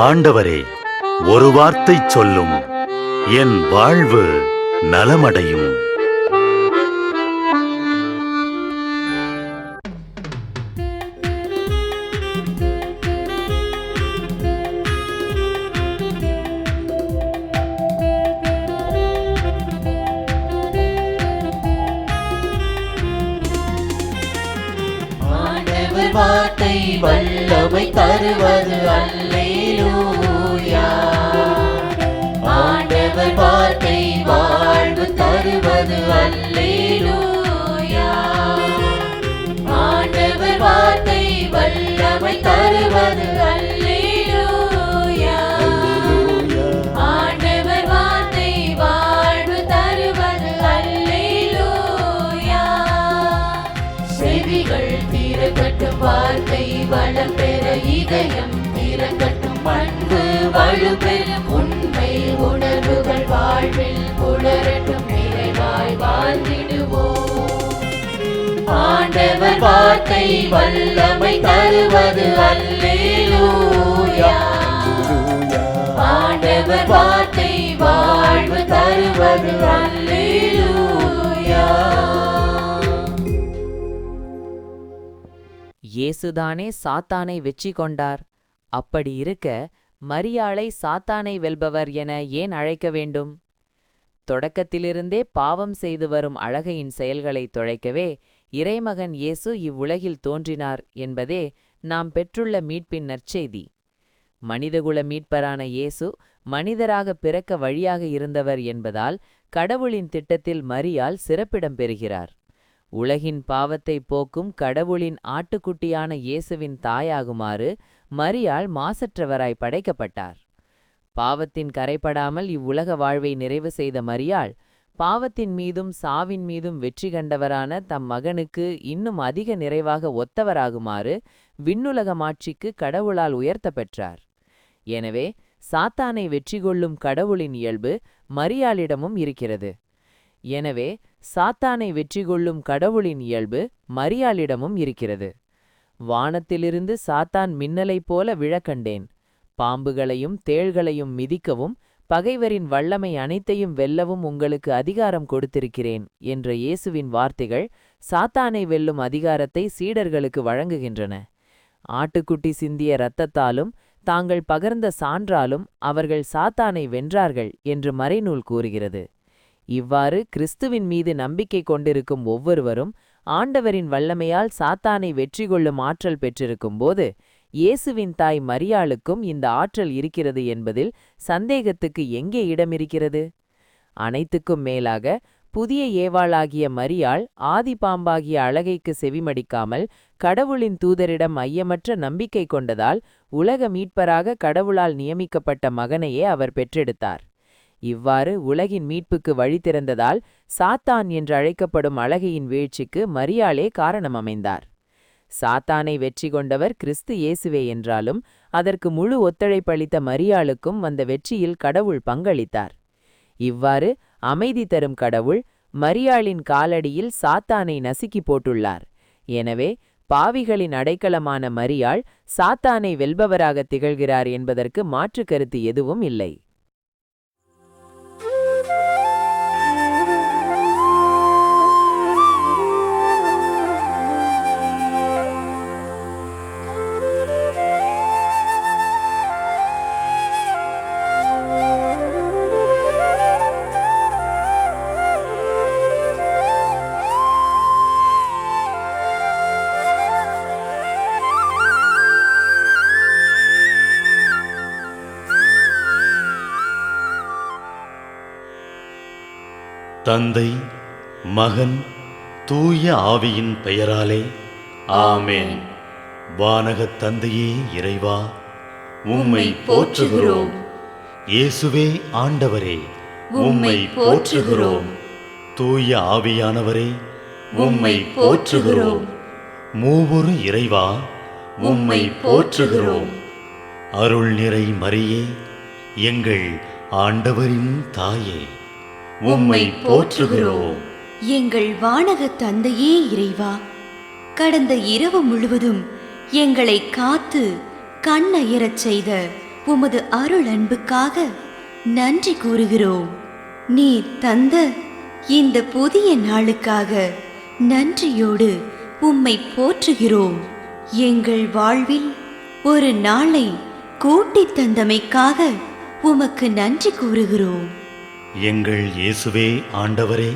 ஆண்டவரே, ஒரு வார்த்தை சொல்லும், என் வாழ்வு நலமடையும். வார்த்தை வல்லமை தருவது அல்லேலூயா. ஆண்டவர் வார்த்தை வாழ்வு தருவது அல்லேலூயா. ஆண்டவர் வார்த்தை வல்லமை தருவது அல்லேலூயா. ஆண்டவர் வார்த்தை வாழ்வு தருவது அல்லேலூயா. செவிகள் திறக்கட்டும், வார்த்தை வளம் பெற இதயம் திறக்கட்டும், அன்பு வலுப்பெறும், உண்மை உணர்வுகள் வாழ்வில் புலரட்டும், நிறைவாய் வாழ்ந்திடுவோம். ஆண்டவர் வார்த்தை வல்லமை தருவது அல்லேலூயா. ஆண்டவர் வார்த்தை வாழ்வு தருவது அல்லேலூயா. இயேசுதானே சாத்தானை வெற்றி கொண்டார். அப்படி இருக்க மரியாளை சாத்தானை வெல்பவர் என ஏன் அழைக்க வேண்டும்? தொடக்கத்திலிருந்தே பாவம் செய்து வரும் அழகையின் செயல்களை தொலைக்கவே இறைமகன் இயேசு இவ்வுலகில் தோன்றினார் என்பதே நாம் பெற்றுள்ள மீட்பின் நற்செய்தி. மனிதகுல மீட்பரான இயேசு மனிதராக பிறக்க வழியாக இருந்தவர் என்பதால் கடவுளின் திட்டத்தில் மரியாள் சிறப்பிடம் பெறுகிறார். உலகின் பாவத்தை போக்கும் கடவுளின் ஆட்டுக்குட்டியான இயேசுவின் தாயாகுமாறு மரியாள் மாசற்றவராய் படைக்கப்பட்டார். பாவத்தின் கரைப்படாமல் இவ்வுலக வாழ்வை நிறைவு செய்த மரியாள் பாவத்தின் மீதும் சாவின் மீதும் வெற்றி கண்டவரான தம் மகனுக்கு இன்னும் அதிக நிறைவாக ஒத்தவராகுமாறு விண்ணுலக மாட்சிக்கு கடவுளால் உயர்த்த பெற்றார். எனவே சாத்தானை வெற்றி கொள்ளும் கடவுளின் இயல்பு மரியாளிடமும் இருக்கிறது. எனவே சாத்தானை வெற்றி கொள்ளும் கடவுளின் இயல்பு மரியாளிடமும் இருக்கிறது. வானத்திலிருந்து சாத்தான் மின்னலைப் போல விழக்கண்டேன். பாம்புகளையும் தேள்களையும் மிதிக்கவும் பகைவரின் வல்லமை அனைத்தையும் வெல்லவும் உங்களுக்கு அதிகாரம் கொடுத்திருக்கிறேன் என்ற இயேசுவின் வார்த்தைகள் சாத்தானை வெல்லும் அதிகாரத்தை சீடர்களுக்கு வழங்குகின்றன. ஆட்டுக்குட்டி சிந்திய இரத்தத்தாலும் தாங்கள் பகர்ந்த சான்றாலும் அவர்கள் சாத்தானை வென்றார்கள் என்று மறைநூல் கூறுகிறது. இவ்வாறு கிறிஸ்துவின் மீது நம்பிக்கை கொண்டிருக்கும் ஒவ்வொருவரும் ஆண்டவரின் வல்லமையால் சாத்தானை வெற்றி கொள்ளும் ஆற்றல் பெற்றிருக்கும் போது இயேசுவின் தாய் மரியாளுக்கும் இந்த ஆற்றல் இருக்கிறது என்பதில் சந்தேகத்துக்கு எங்கே இடமிருக்கிறது? அனைத்துக்கும் மேலாக புதிய ஏவாளாகிய மரியாள் ஆதி பாம்பாகிய அழகைக்கு செவிமடிக்காமல் கடவுளின் தூதரிடம் ஐயமற்ற நம்பிக்கை கொண்டதால் உலக மீட்பராக கடவுளால் நியமிக்கப்பட்ட மகனையே அவர் பெற்றெடுத்தார். இவ்வாறு உலகின் மீட்புக்கு வழி திறந்ததால் சாத்தான் என்று அழைக்கப்படும் அழகையின் வீழ்ச்சிக்கு மரியாளே காரணம் அமைந்தார். சாத்தானை வெற்றி கொண்டவர் கிறிஸ்து இயேசுவே என்றாலும் அதற்கு முழு ஒத்துழைப்பளித்த மரியாளுக்கும் வந்த வெற்றியில் கடவுள் பங்களித்தார். இவ்வாறு அமைதி தரும் கடவுள் மரியாளின் காலடியில் சாத்தானை நசுக்கி போட்டுள்ளார். எனவே பாவிகளின் அடைக்கலமான மரியாள் சாத்தானை வெல்பவராக திகழ்கிறார் என்பதற்கு மாற்று கருத்து எதுவும் இல்லை. தந்தை, மகன், தூய ஆவியின் பெயராலே ஆமென். வானகத் தந்தையே இறைவா, உம்மை போற்றுகிறோம். இயேசுவே ஆண்டவரே, உம்மை போற்றுகிறோம். தூய ஆவியானவரே, உம்மை போற்றுகிறோம். மூவொரு இறைவா, உம்மை போற்றுகிறோம். அருள் நிறை மரியே, எங்கள் ஆண்டவரின் தாயே, உம்மை போற்றுகிறோம். எங்கள் வானக தந்தையே இறைவா, கடந்த இரவு முழுவதும் எங்களை காத்து கண்ணயரச் செய்த உமது அருள் அன்புக்காக நன்றி கூறுகிறோம். நீர் தந்த இந்த புதிய நாளுக்காக நன்றியோடு உம்மை போற்றுகிறோம். எங்கள் வாழ்வில் ஒரு நாளை கூட்டித் தந்தமைக்காக உமக்கு நன்றி கூறுகிறோம். எங்கள் இயேசுவே ஆண்டவரே,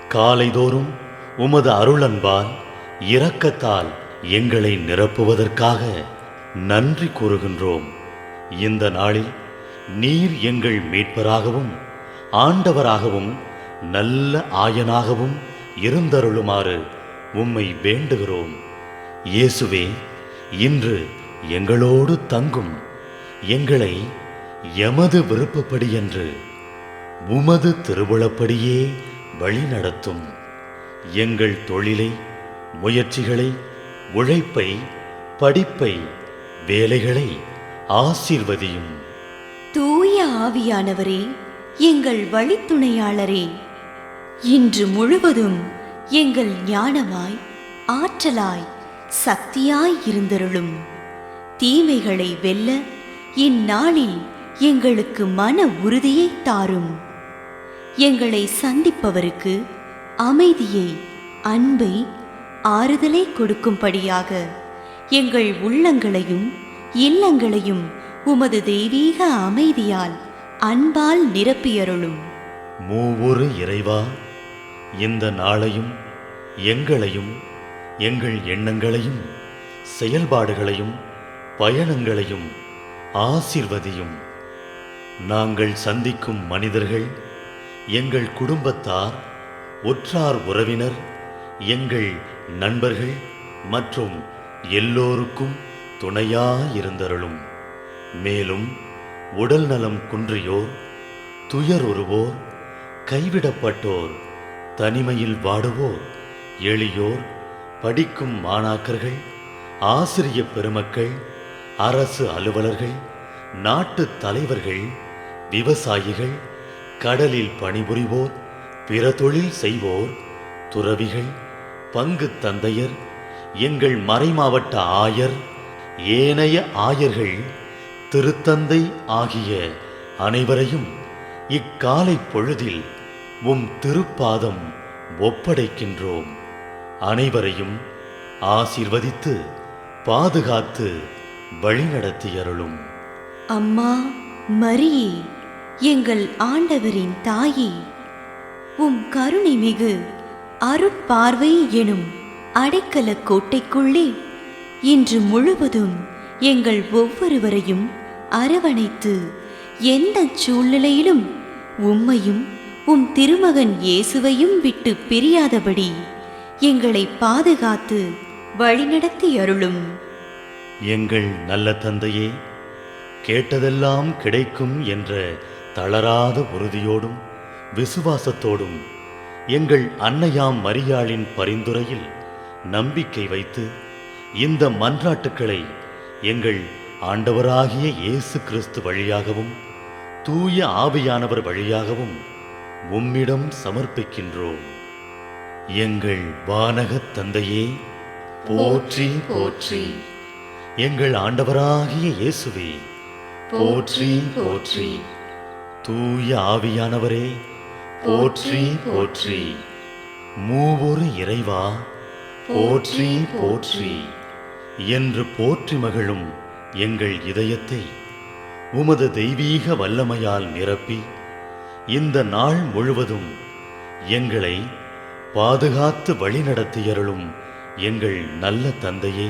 காலைதோறும் உமது அருளன்பால் இரக்கத்தால் எங்களை நிரப்புவதற்காக நன்றி கூறுகின்றோம். இந்த நாளில் நீர் எங்கள் மீட்பராகவும் ஆண்டவராகவும் நல்ல ஆயனாகவும் இருந்தருளுமாறு உம்மை வேண்டுகிறோம். இயேசுவே, இன்று எங்களோடு தங்கும். எங்களை எமது விருப்பப்படியென்று உமது திருவுளப்படியே வழிநடத்தும். எங்கள் தொழிலை, முயற்சிகளை, உழைப்பை, படிப்பை, வேலைகளை ஆசீர்வதியும். தூய ஆவியானவரே, எங்கள் வழித்துணையாளரே, இன்று முழுவதும் எங்கள் ஞானமாய், ஆற்றலாய், சக்தியாய் இருந்தருளும். தீமைகளை வெல்ல இந்நாளில் எங்களுக்கு மன உறுதியை தாரும். எங்களை சந்திப்பவருக்கு அமைதியை, அன்பை, ஆறுதலை கொடுக்கும்படியாக எங்கள் உள்ளங்களையும் இல்லங்களையும் உமது தெய்வீக அமைதியால், அன்பால் நிரப்பியருளும். மூவொரு இறைவா, இந்த நாளையும் எங்களையும் எங்கள் எண்ணங்களையும் செயல்பாடுகளையும் பயணங்களையும் ஆசீர்வதியும். நாங்கள் சந்திக்கும் மனிதர்கள், எங்கள் குடும்பத்தார், உற்றார் உறவினர், எங்கள் நண்பர்கள் மற்றும் எல்லோருக்கும் துணையாயிருந்தருளும். மேலும் உடல் நலம் குன்றியோர், துயருறுவோர், கைவிடப்பட்டோர், தனிமையில் வாடுவோர், எளியோர், படிக்கும் மாணாக்கர்கள், ஆசிரிய பெருமக்கள், அரசு அலுவலர்கள், நாட்டு தலைவர்கள், விவசாயிகள், கடலில் பணிபுரிவோர், பிற தொழில் செய்வோர், துறவிகள், பங்கு தந்தையர், எங்கள் மறைமாவட்ட ஆயர், ஏனைய ஆயர்கள், திருத்தந்தை ஆகிய அனைவரையும் இக்காலை பொழுதில் உம் திருப்பாதம் ஒப்படைக்கின்றோம். அனைவரையும் ஆசீர்வதித்து பாதுகாத்து வழிநடத்தியருளும். அம்மா மரியே, எங்கள் ஆண்டவரின் தாயே, உம் கருணை மிகு அருட்பார்வை எனும் அடைக்கல கோட்டைக்குள்ளே இன்று முழுவதும் எங்கள் ஒவ்வொருவரையும் அரவணைத்து எந்த சூழ்நிலையிலும் உம்மையும் உம் திருமகன் இயேசுவையும் விட்டு பிரியாதபடி எங்களை பாதுகாத்து வழிநடத்தி அருளும். எங்கள் நல்ல தந்தையே, கேட்டதெல்லாம் கிடைக்கும் என்ற தளராத உறுதியோடும் விசுவாசத்தோடும் எங்கள் அன்னையாம் மரியாளின் பரிந்துரையில் நம்பிக்கை வைத்து இந்த மன்றாட்டுக்களை எங்கள் ஆண்டவராகிய இயேசு கிறிஸ்து வழியாகவும் தூய ஆவியானவர் வழியாகவும் உம்மிடம் சமர்ப்பிக்கின்றோம். எங்கள் வானகத் தந்தையே, போற்றி போற்றி. எங்கள் ஆண்டவராகிய இயேசுவே, போற்றி போற்றி. தூய ஆவியானவரே, போற்றி போற்றி. மூவொரு இறைவா, போற்றி போற்றி என்று போற்றி மகிழும் எங்கள் இதயத்தை உமது தெய்வீக வல்லமையால் நிரப்பி இந்த நாள் முழுவதும் எங்களை பாதுகாத்து வழிநடத்தியருளும் எங்கள் நல்ல தந்தையே.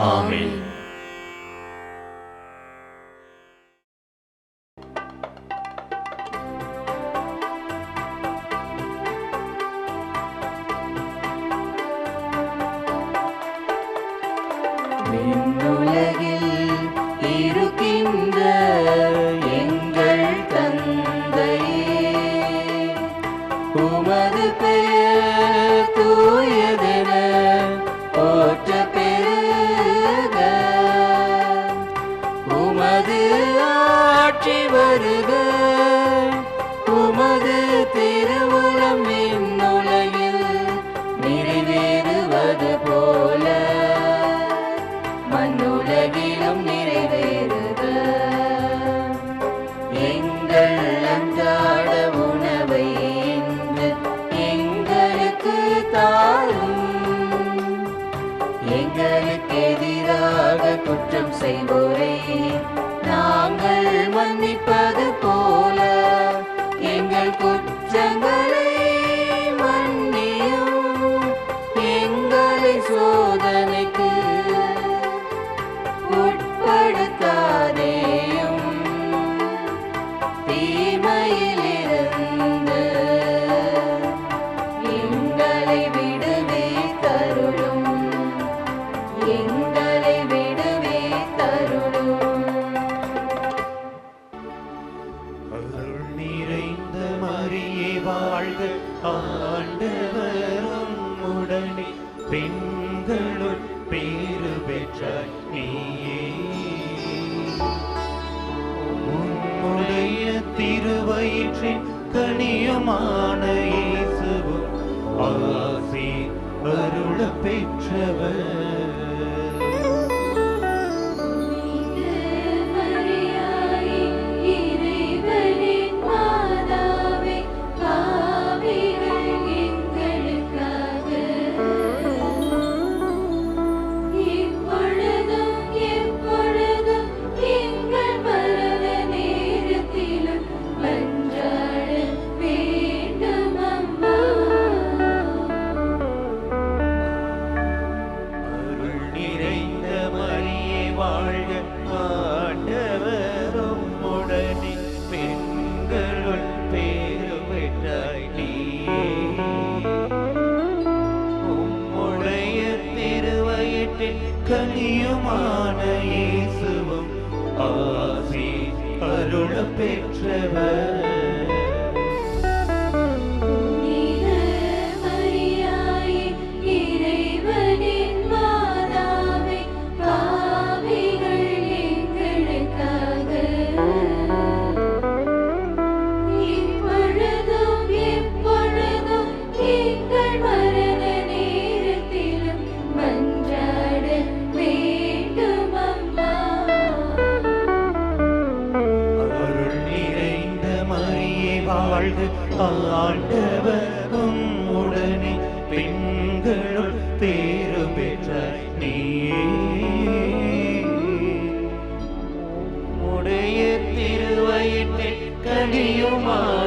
ஆமென். விண்ணுலகில் இருக்கின்ற எங்கள் தந்தையே, உமது பெயர் தூயதென போற்ற பெறுக. உமது ஆட்சி வருக. உமது திருவுளம் விண்ணுலகில் நிறைவேறுவது போல மண்ணுலகிலும் நிறைவேறுக. குற்றம் செய்வோரை நாங்கள் மன்னிப்பது போல எங்கள் குற்றங்களை மன்னியும். எங்களை சோதனைக்கு உட்படுத்தாதேயும், தீமையிலிருந்து எங்களை விடுவித்தருளும். எங்களை விடுவித்தருளும். அருள் நிறைந்த மரியே வாழ்க, ஆண்டவரும் உடனே பெண்களுள் பேறு பெற்றாய் நீயே. உம்முடைய திருவயிற்றின் கனியுமான இயேசுவும் ஆசி அருள பெற்றவர். கனியுமான இயேசுவும் ஆசி அருள பெற்றவர். வாழ்க, ஆண்டவரும் உடனே பெண்களுள் பேறு பெற்றாய் நீயே. உடைய திருவயிற்றின் கனியுமான